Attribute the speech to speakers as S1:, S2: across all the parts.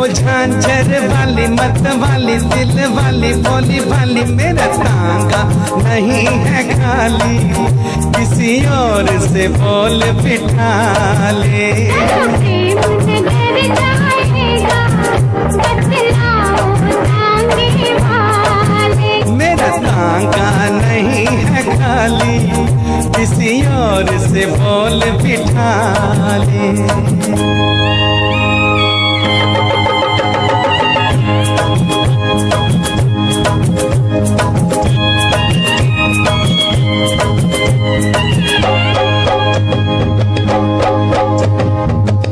S1: झांझर वाली मत वाली दिल वाली बोली वाली मेरा तांगा नहीं है खाली, किसी और से बोल बिठा ले। मेरा तांगा नहीं है खाली, किसी और से बोल बिठा ले।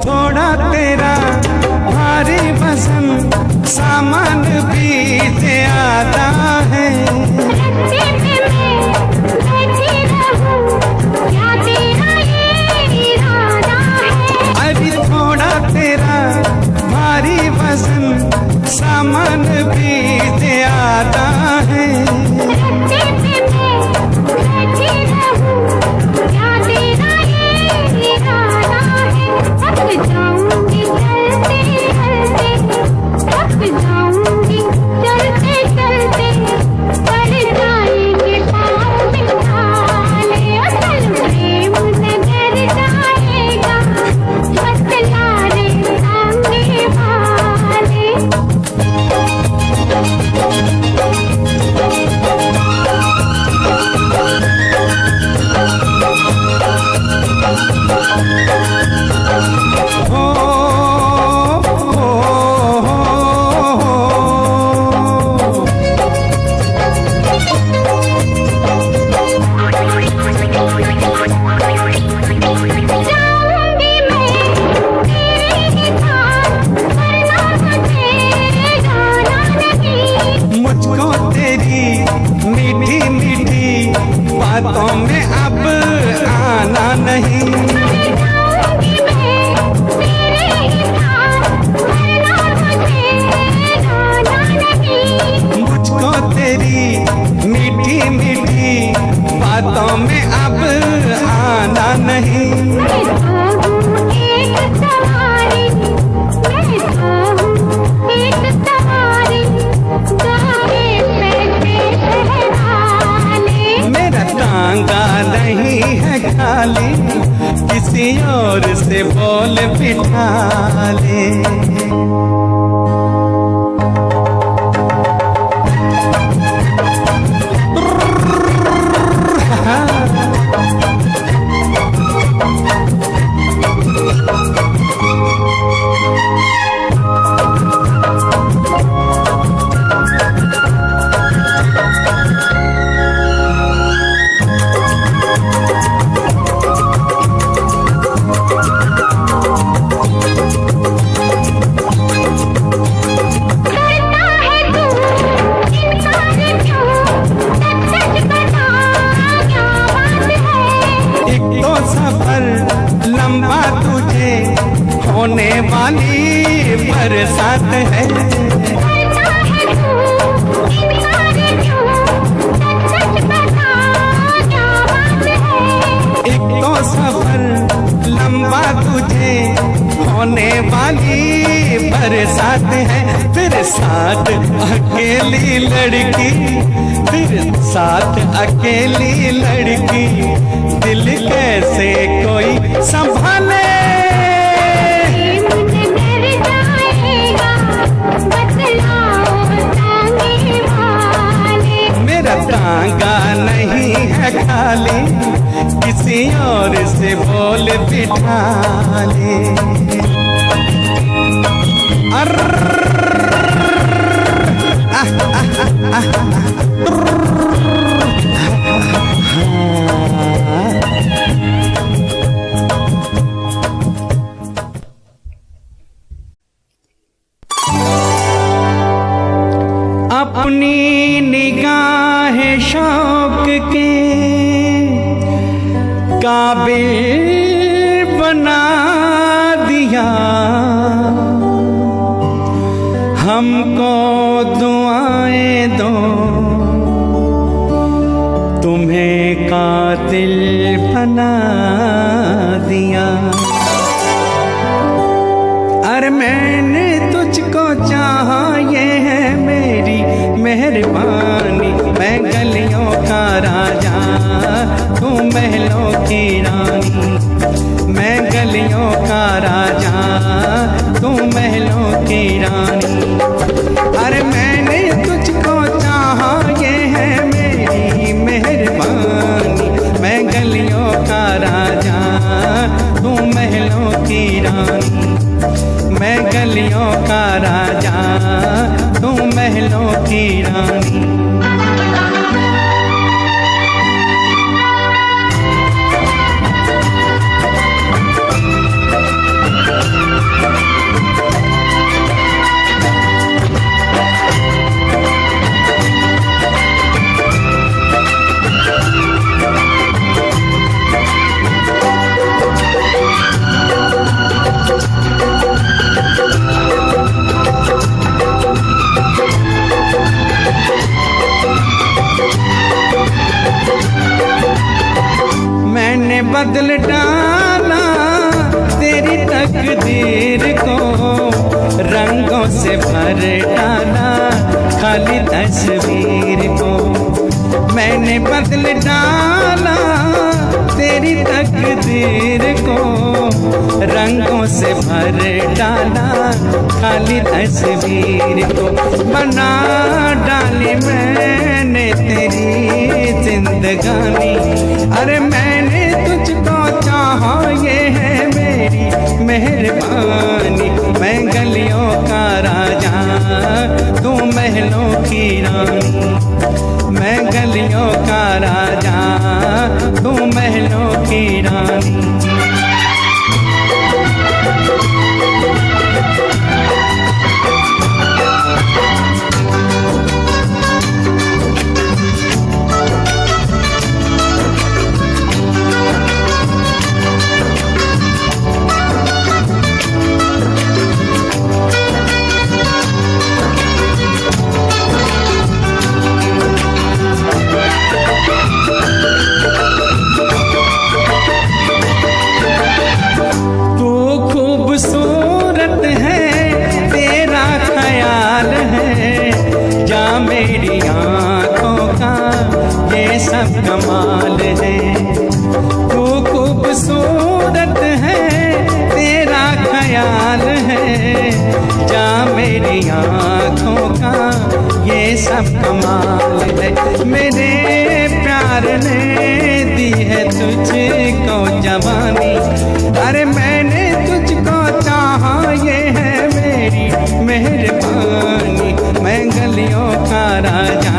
S1: थोड़ा तेरा भारी वजन सामान भी ज्यादा है, अरे थोड़ा तेरा भारी वजन सामान भी ज्यादा है। मीठी मीठी बातों में अब आना नहीं, मुझको तेरी मीठी मीठी बातों में अब आना नहीं। तांगा नहीं है खाली, किसी और से बोल बिठा ले। लंबा तुझे होने वाली बरसात है, एक तो सफर लंबा तुझे होने वाली बरसात है, फिर साथ अकेली लड़की, फिर साथ अकेली लड़की, दिल कैसे कोई संभाले। ले, किसी और से बोल बिठा ले। अपनी निगाह शौक के काबिल बना दिया, हमको दुआएं दो, तुम्हें कातिल बना दिया। अरे मैंने तुझको चाहा, ये है मेरी मेहरबानी। मैं गलियों का राजा, तू महलों की रानी। मैं गलियों का राजा, तू महलों की रानी। अरे मैंने तुझको चाहा, ये है मेरी मेहरबानी। मैं गलियों का राजा, तू महलों की रानी। मैं गलियों का राजा, तू महलों की रानी। मैंने बदल डाला तेरी तकदीर को, रंगों से भर डाला खाली तस्वीर को। मैंने बदल डाला तेरी तकदीर को, रंगों से भर डाला खाली तस्वीर को। बना डाली मैंने तेरी जिंदगानी। अरे मैंने तुझको चाहा, ये है मेरी मेहरबानी। मैं गलियों का राजा, तू महलों की रानी। मैं गलियों का राजा, तू महलों की रानी। खूबसूरत है तेरा ख्याल है, जा मेरी आँखों का ये सब कमाल है। तू खूबसूरत है तेरा ख्याल है, जा मेरी आँखों का ये सब कमाल है। मेरे प्यार ने दी है तुझको जवानी। अरे मैंने तुझको चाहा, ये है मेरी मेहरबानी। मैं गलियों का राजा,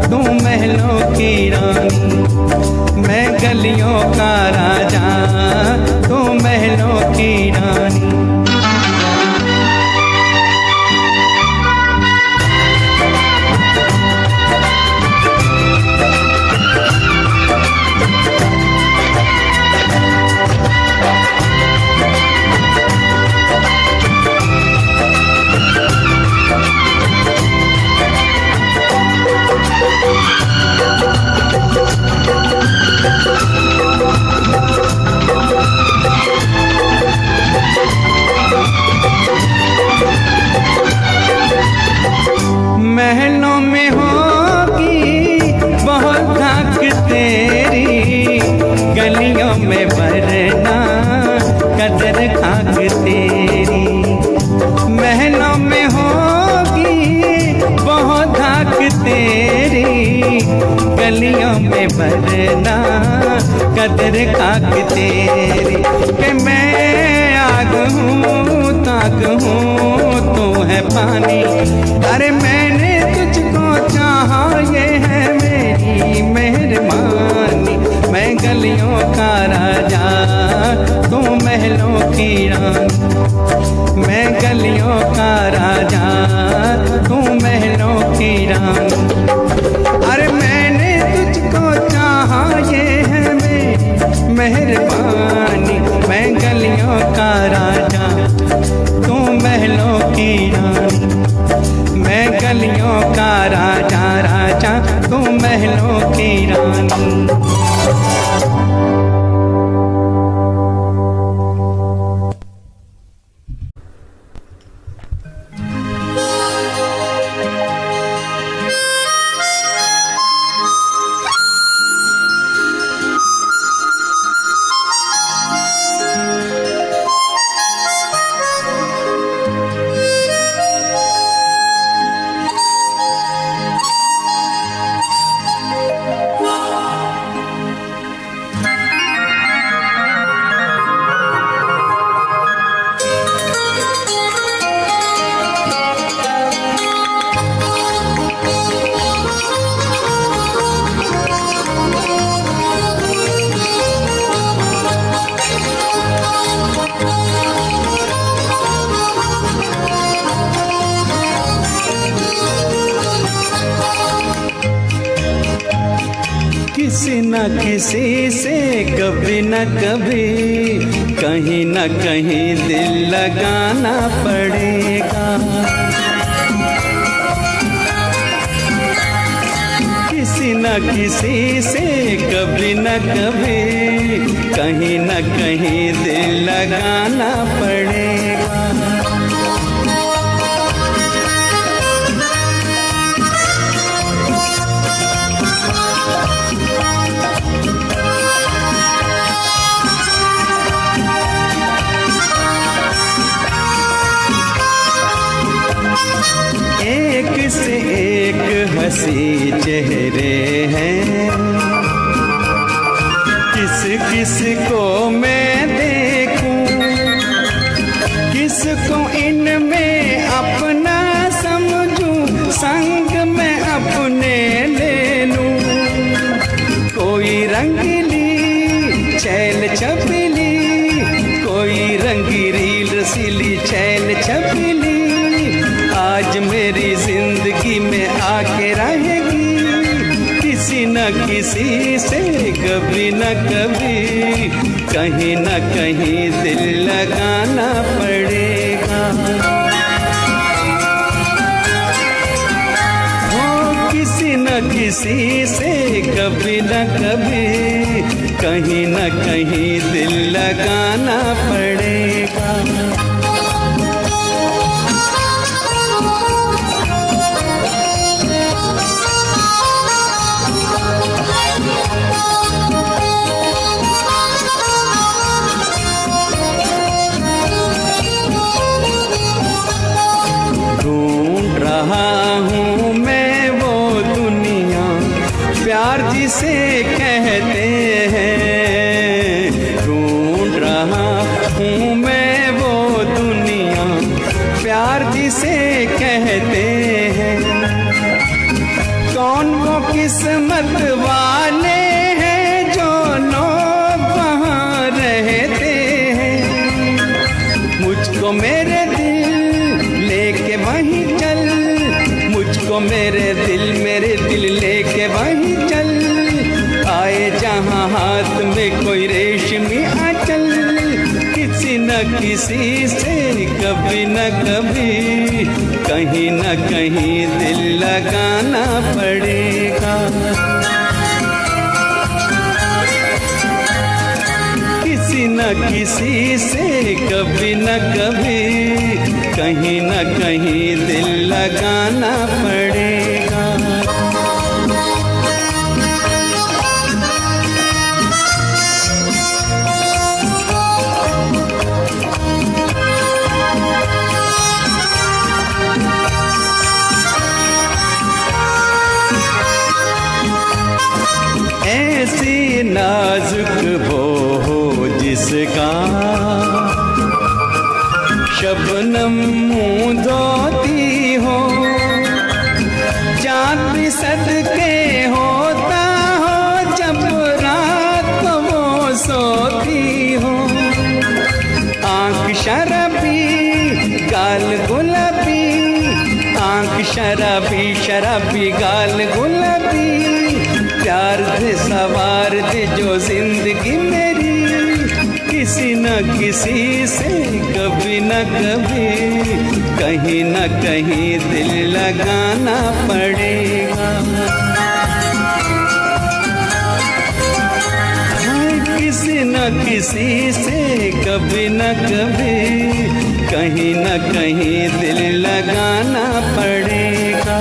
S1: तू महलों की रानी। मैं गलियों का राजा, तू महलों की रानी। खाक तेरी कि मैं आग हूँ ताक हूँ तू है पानी। अरे मैंने तुझको चाहा ये है मेरी मेहरबानी। मैं गलियों का राजा तू महलों की रानी। मैं गलियों का राजा तू महलों की रानी। अरे मैंने तुझको चाहा ये है मेरी मेहरबानी। मैं गलियों का राजा तू महलों की रानी। मैं गलियों का राजा राजा तू महलों की रानी। किसी न किसी से कभी न कभी कहीं न कहीं दिल लगाना पड़ेगा। किसी न किसी से कभी न कभी कहीं न कहीं दिल लगाना पड़ेगा। एक से एक हंसी चेहरे हैं, किस किस को मैं देखूं, किसको इनमें अपना समझूं, संग में अपने ले लूं। कोई रंगीली छैल छबीली, कोई रंगीली रसीली छैल छबीली आज मेरी जिंदगी में आके रहेगी। किसी न किसी से कभी न कभी कहीं न कहीं दिल लगाना पड़ेगा। हो किसी न किसी से कभी न कभी कहीं न कहीं दिल लगाना पड़ेगा। ढूंढ रहा हूँ मैं वो दुनिया प्यार जिसे कहते हैं। ढूंढ रहा हूँ मैं वो दुनिया प्यार जिसे कहते हैं। कौन वो किस्मत वाले हैं जो लोग वहाँ रहते हैं। मुझको मेरे दिल लेके वहीं चल, मुझको मेरे दिल लेके वहीं चल। आए जहाँ हाथ में कोई रेशमी आंचल। किसी न किसी से कभी न कभी कहीं न कहीं दिल लगाना पड़ेगा। किसी न किसी से कभी न कभी कहीं न कहीं दिल लगाना पड़ेगा। ऐसी नाजुक हो किसका शबनम मुँह धोती हो, चाँद भी सदके होता हो जब रात को वो सोती हो। आँख शराबी गाल गुलाबी, आँख शराबी शराबी गाल गुलाबी, प्यार दे सवार दे जो जिंदगी मेरी, किसी न किसी से कभी न कभी कहीं न कहीं दिल लगाना पड़ेगा। किसी न किसी से कभी न कभी कहीं न कहीं दिल लगाना पड़ेगा।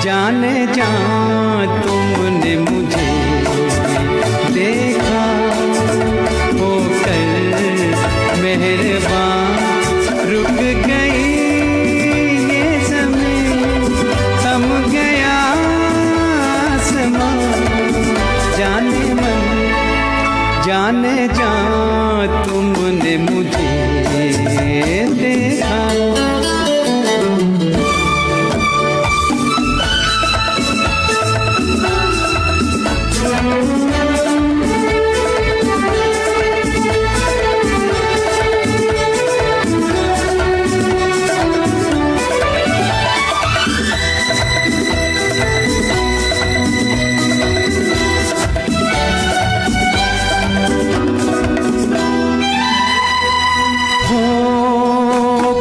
S1: जाने जा तुमने मुझे देखा।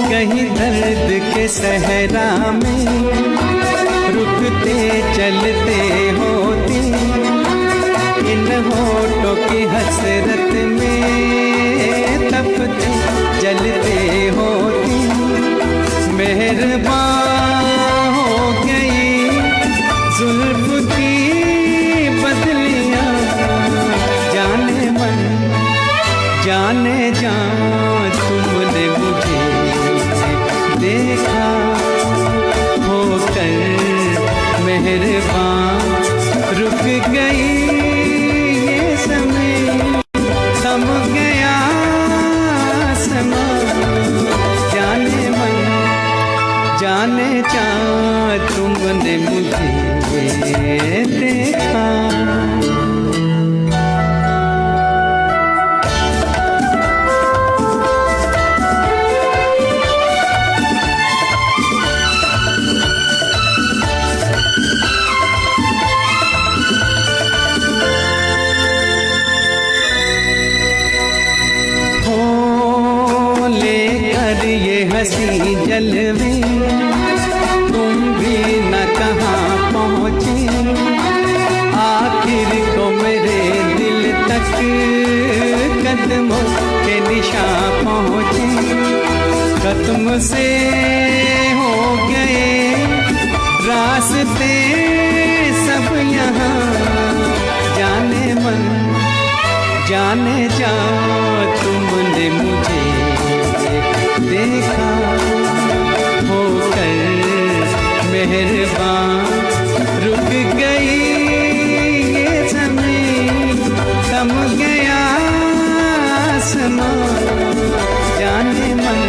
S1: कहीं दर्द के सहरा में रुकते चलते होती, इन होठों की हसरत में तपते जलते होती। मेहरबान हो गई जुल्फ की बदलियां, जाने मन जाने जा तुमने मुझे देखा। होकर मेहरबान रुक गई ये समय, थम गया आसमां। जाने मन जाने जा तुमने मुझे देखा। ये हंसी जलवे तुम भी न कहाँ पहुँचे, आखिर को मेरे दिल तक कदमों के निशान पहुँचे। खत्म से हो गए रास्ते सब यहाँ, जाने जा तुमने मुझे देखा, होकर मेहरबान रुक गई ये ज़मीं, थम गया आसमां। जाने मन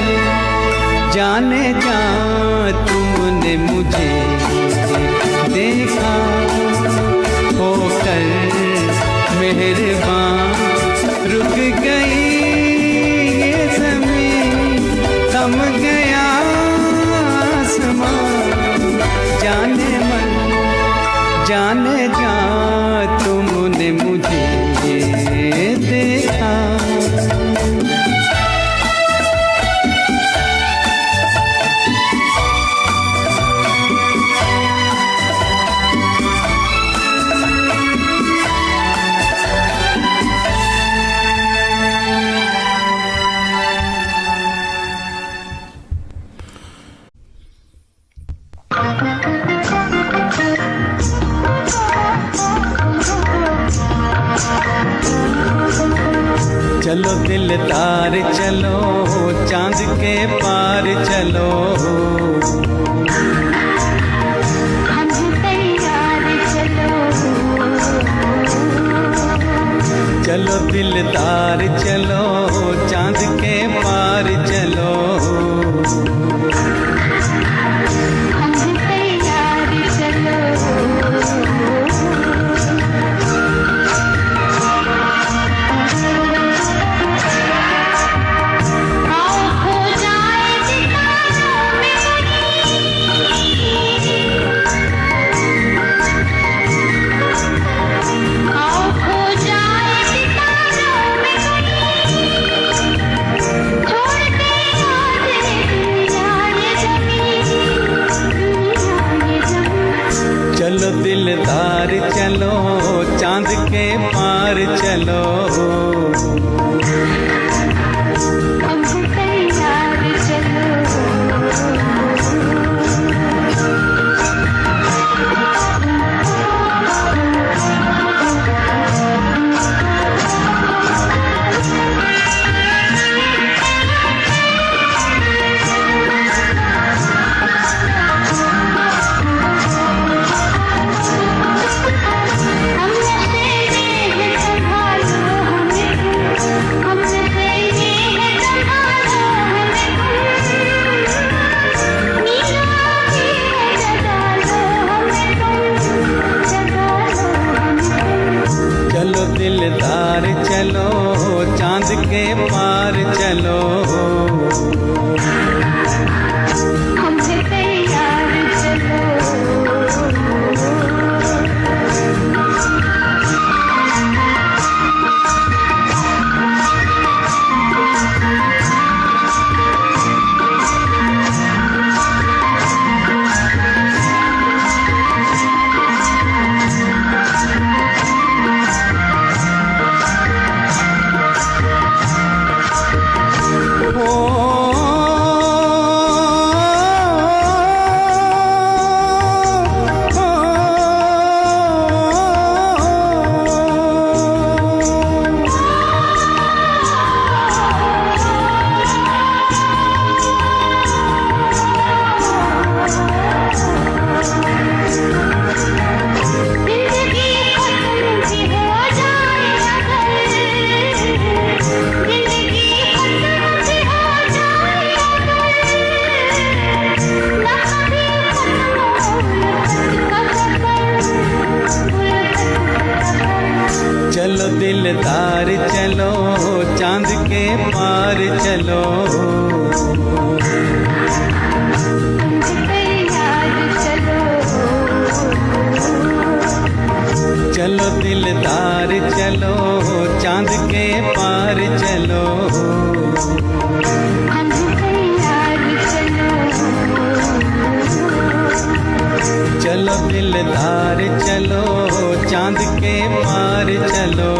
S1: जाने जा तुमने मुझे देखा, होकर मेहरबान रुक गई ये ज़मीन, थम गया आसमां। जाने मन जाने जा तुमने मुझे देखा। चलो दिलदार चलो चांद के पार चलो,
S2: हम तैयार चलो।
S1: चलो दिलदार चलो चांद के पार चलो,
S2: हम तैयार चलो।
S1: चलो दिलदार चलो चांद के पार चलो,
S2: हम तैयार चलो।
S1: चलो दिलदार चलो चांद के पार चलो,
S2: हम तैयार चलो।
S1: चलो दिलदार चलो चांद के पार चलो, चलो दिलदार चलो चांद के पार चलो, चलो दिलदार चलो चांद के पार चलो।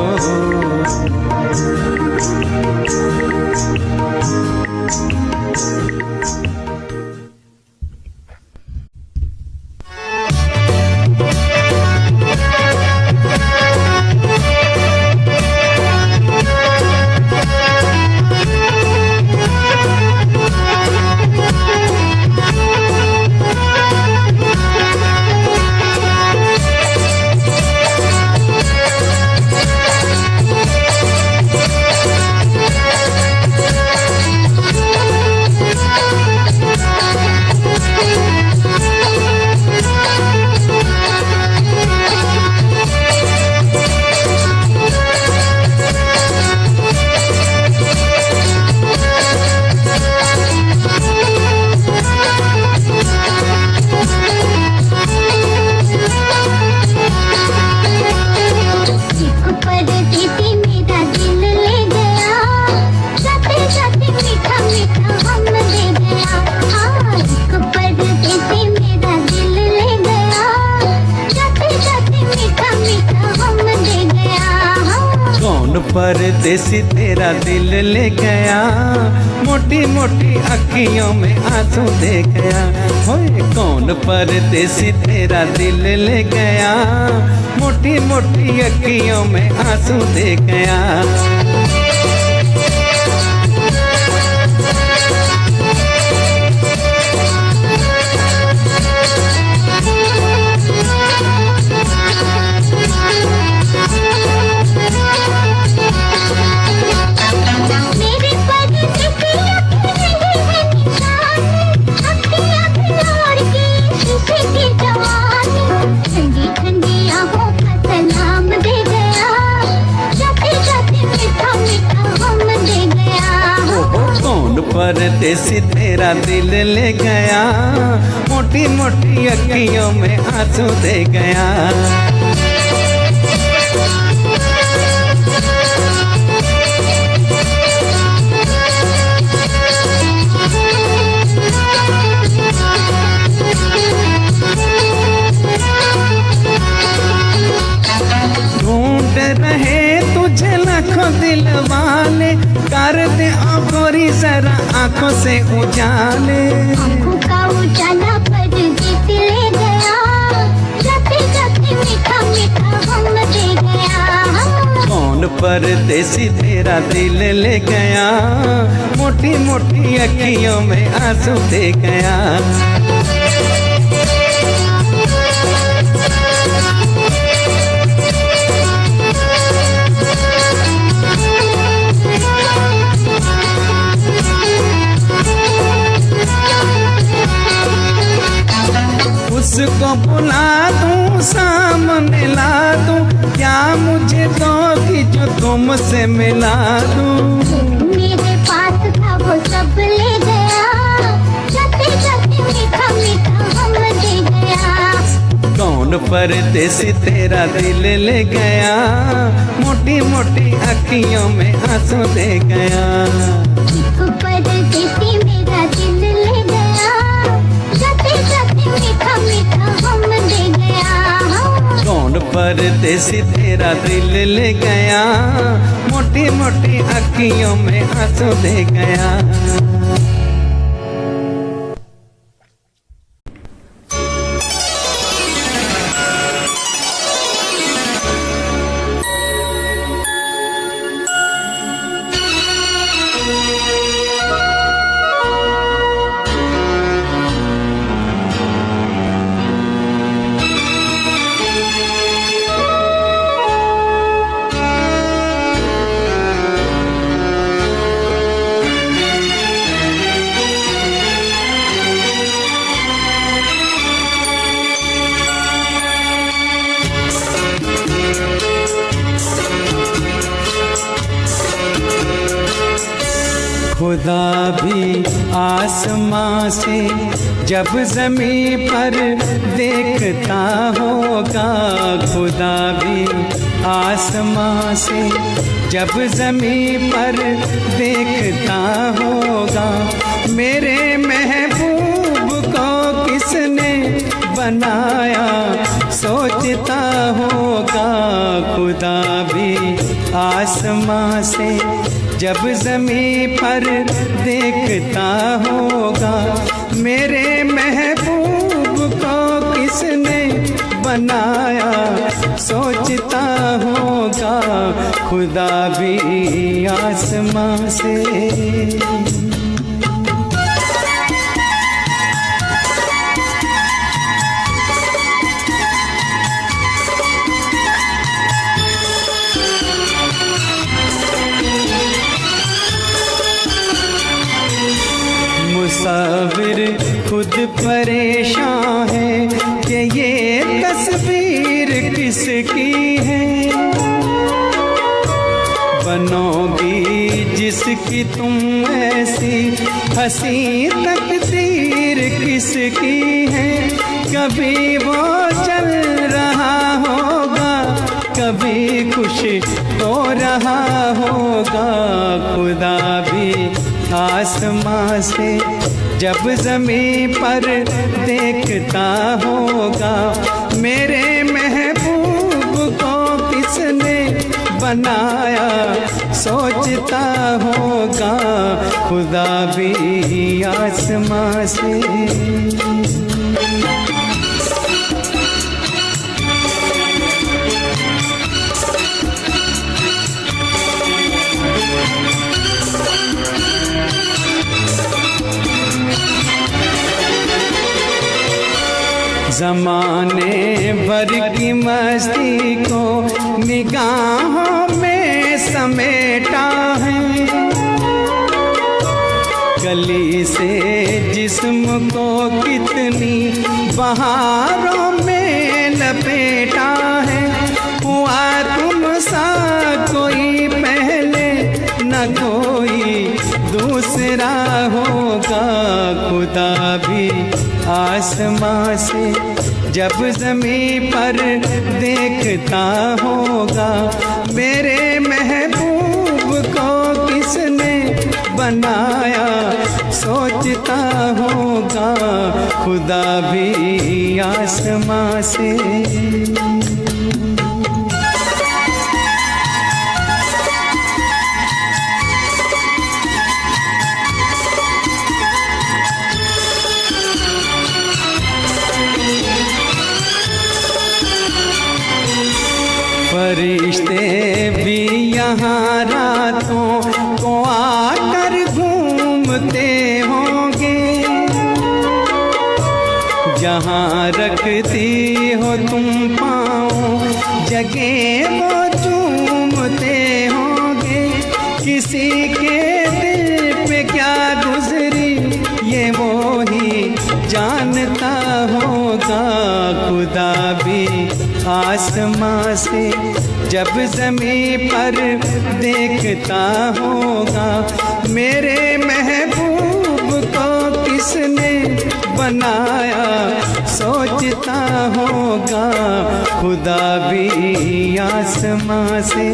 S1: परदेसी तेरा दिल ले गया, मोटी मोटी अखियों में आंसू दे गया। होए कौन परदेसी तेरा दिल ले गया, मोटी मोटी अखियों में आंसू दे गया। परदेसी तेरा दिल ले गया, मोटी मोटी अखियों में आंसू दे गया। ढूंढ रहे तुझे लाखों दिल वाले, कर दे गोरी जरा आंखों से उजाले।
S2: आंखों का उजाला परदेसी ले गया, जाते जाते मीठा मीठा गम दे गया।
S1: कौन परदेसी तेरा दिल ले गया, मोटी मोटी अखियों में आंसू दे गया। उसको बुला दूं सामने ला दूं, क्या मुझे दोगी जो तुमसे मिला दूं।
S2: मेरे पास था वो सब ले गया, जाते जाते मीठा मीठा गम दे गया।
S1: कौन परदेसी तेरा दिल ले गया, मोटी मोटी अखियों में आंसू दे गया।
S2: परदेसी मेरा दिल ले गया, जाते जाते मीठा मीठा गम दे गया।
S1: कौन परदेसी तेरा दिल ले गया, मोटी मोटी अखियों में आंसू दे गया। खुदा भी आसमां से जब ज़मीं पर देखता होगा, खुदा भी आसमां से जब ज़मीं पर देखता होगा। मेरे महबूब को किसने बनाया सोचता होगा, खुदा भी आसमां से जब ज़मीं पर देखता होगा। मेरे महबूब को किसने बनाया सोचता होगा, खुदा भी आसमां से। मुसाविर खुद परेशान है कि ये तस्वीर किसकी है। बनोगी जिसकी तुम ऐसी हंसी तकदीर किसकी है। कभी वो चल रहा होगा, कभी खुश हो रहा होगा, खुदा भी आसमां से जब ज़मीं पर देखता होगा। मेरे महबूब को किसने बनाया, सोचता होगा खुदा भी आसमां से। ज़माने भर की मस्ती को निगाहों में समेटा है, गली से जिस्म को कितनी बहारों में लपेटा है। हुआ तुम सा कोई पहले, न कोई दूसरा होगा, खुदा भी आसमां से जब ज़मीं पर देखता होगा। मेरे महबूब को किसने बनाया, सोचता होगा खुदा भी आसमां से। फरिश्ते भी यहाँ रातों को आकर घूमते होंगे, जहाँ रखती हो तुम पाँव जगह वो चूमते होंगे। किसी के दिल पे क्या गुजरी ये वो ही जानता होगा, खुदा भी आसमां से जब ज़मीं पर देखता होगा। मेरे महबूब को किसने बनाया, सोचता होगा खुदा भी आसमां से।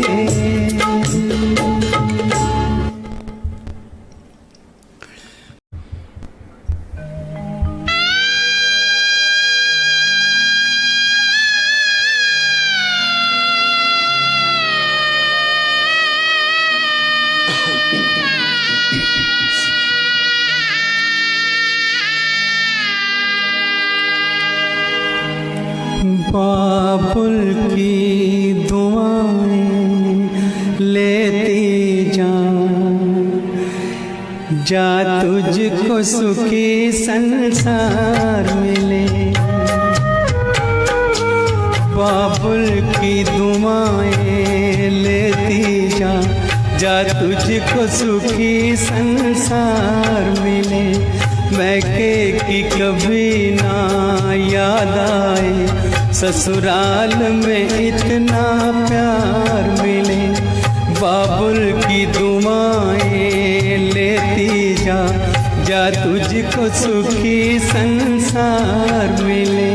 S1: बाबुल की दुआएं लेती जा तुझको सुखी संसार मिले। बाबुल की दुआएं लेती जा तुझको सुखी संसार मिले। मैके की कभी ना याद आए, ससुराल में इतना प्यार मिले। बाबुल की दुआएं लेती जा तुझको सुखी संसार मिले।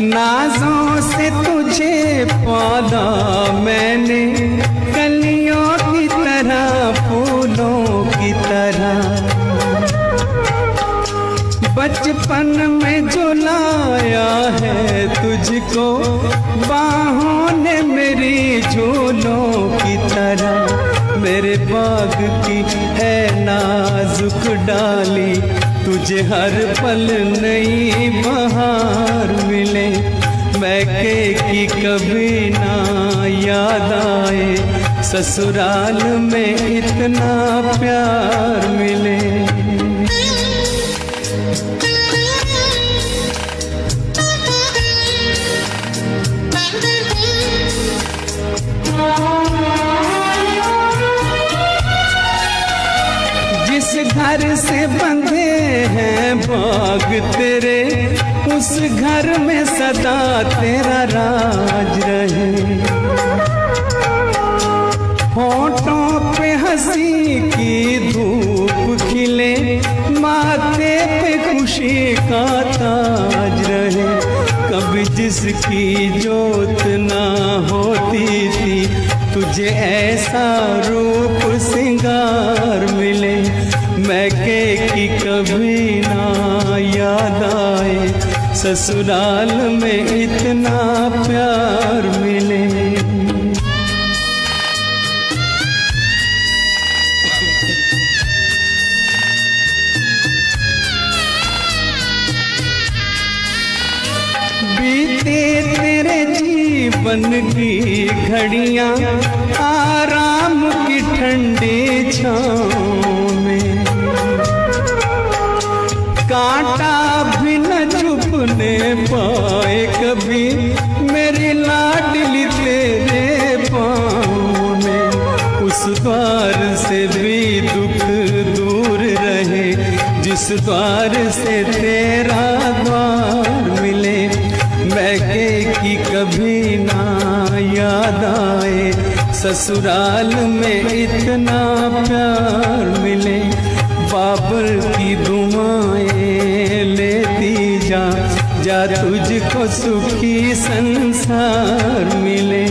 S1: नाज़ों से तुझे पाला मैंने, कलियों की तरह फूलों की तरह। बचपन में जो लाया है तुझको बाहों ने मेरी झूलों की तरह। मेरे बाग की है नाजुक डाली, तुझे हर पल नई बहार मिले। मैके की कभी ना याद आए, ससुराल में इतना प्यार मिले। जिस घर से बंधे हैं बाग तेरे, उस घर में सदा तेरा राज रहे। होठों पे हंसी की धूप खिले, माथे पे खुशी का ताज रहे। कभी जिसकी जोत ना होती थी, तुझ जे ऐसा रूप सिंगार मिले मैके की कभी ना याद आए, ससुराल में इतना प्यार मिले। बीते तेरे जीवन की घड़ियां आराम की ठंडी छाँव में, कांटा भी न चुभने पाए कभी मेरी लाडली तेरे पाँव में। उस द्वार से भी दुख दूर रहे जिस द्वार से तेरा द्वार मिले, मैके की कभी ना याद आए, ससुराल में इतना प्यार मिले। बाबर की दुआएं लेती जा, जा तुझको सुखी संसार मिले।